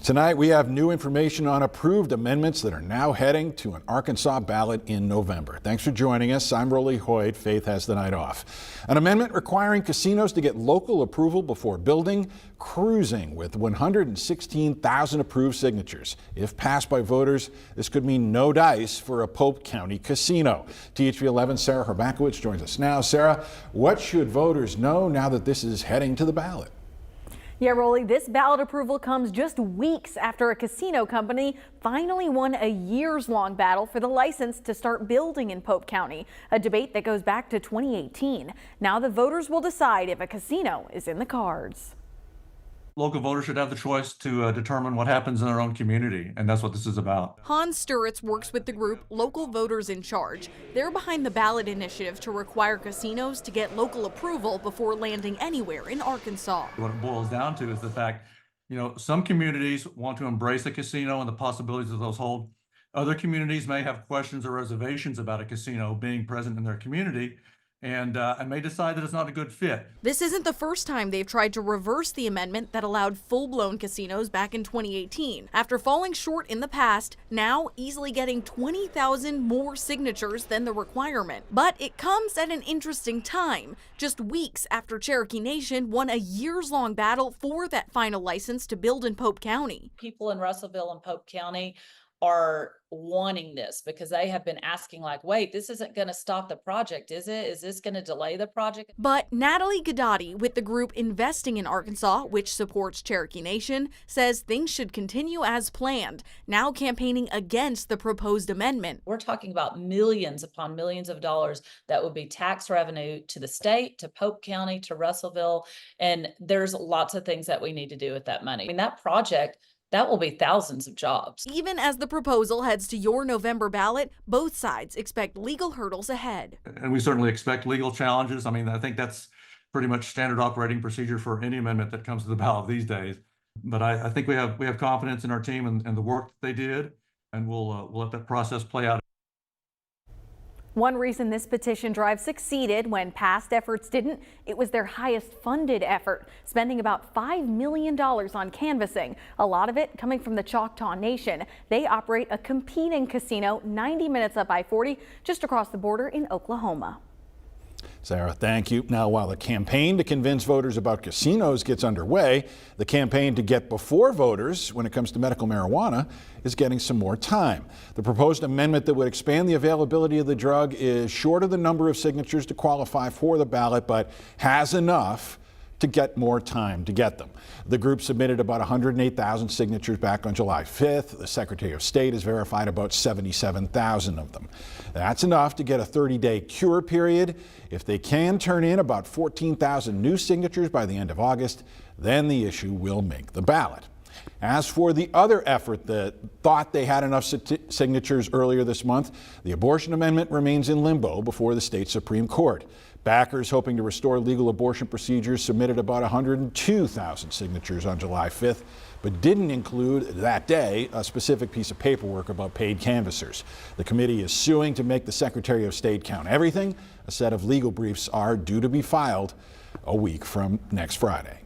Tonight, we have new information on approved amendments that are now heading to an Arkansas ballot in November. Thanks for joining us. I'm Rolly Hoyt. Faith has the night off. An amendment requiring casinos to get local approval before building, cruising with 116,000 approved signatures. If passed by voters, this could mean no dice for a Pope County casino. THV 11's Sarah Herbakowitz joins us now. Sarah, what should voters know now that this is heading to the ballot? Yeah, Rolly, this ballot approval comes just weeks after a casino company finally won a years-long battle for the license to start building in Pope County, a debate that goes back to 2018. Now the voters will decide if a casino is in the cards. Local voters should have the choice to determine what happens in their own community, and that's what this is about. Hans Sturitz works with the group Local Voters in Charge. They're behind the ballot initiative to require casinos to get local approval before landing anywhere in Arkansas. What it boils down to is the fact, some communities want to embrace a casino and the possibilities that those hold. Other communities may have questions or reservations about a casino being present in their community, and may decide that it's not a good fit. This isn't the first time they've tried to reverse the amendment that allowed full-blown casinos back in 2018. After falling short in the past, now easily getting 20,000 more signatures than the requirement. But it comes at an interesting time, just weeks after Cherokee Nation won a years-long battle for that final license to build in Pope County. People in Russellville and Pope County are wanting this because they have been asking, like, wait, this isn't going to stop the project, is it? Is this going to delay the project? But Natalie Gadati with the group Investing in Arkansas, which supports Cherokee Nation, says things should continue as planned, now campaigning against the proposed amendment. We're talking about millions upon millions of dollars that would be tax revenue to the state, to Pope County, to Russellville, and there's lots of things that we need to do with that money. I mean, that project, that will be thousands of jobs. Even as the proposal heads to your November ballot, both sides expect legal hurdles ahead. And we certainly expect legal challenges. I mean, I think that's pretty much standard operating procedure for any amendment that comes to the ballot these days. But I think we have confidence in our team and the work that they did, and we'll let that process play out. One reason this petition drive succeeded when past efforts didn't, it was their highest funded effort, spending about $5 million on canvassing, a lot of it coming from the Choctaw Nation. They operate a competing casino 90 minutes up I-40 just across the border in Oklahoma. Sarah, thank you. Now, while the campaign to convince voters about casinos gets underway, the campaign to get before voters when it comes to medical marijuana is getting some more time. The proposed amendment that would expand the availability of the drug is short of the number of signatures to qualify for the ballot, but has enough to get more time to get them. The group submitted about 108,000 signatures back on July 5th. The Secretary of State has verified about 77,000 of them. That's enough to get a 30-day cure period. If they can turn in about 14,000 new signatures by the end of August, then the issue will make the ballot. As for the other effort that thought they had enough signatures earlier this month, the abortion amendment remains in limbo before the state Supreme Court. Backers hoping to restore legal abortion procedures submitted about 102,000 signatures on July 5th, but didn't include that day a specific piece of paperwork about paid canvassers. The committee is suing to make the Secretary of State count everything. A set of legal briefs are due to be filed a week from next Friday.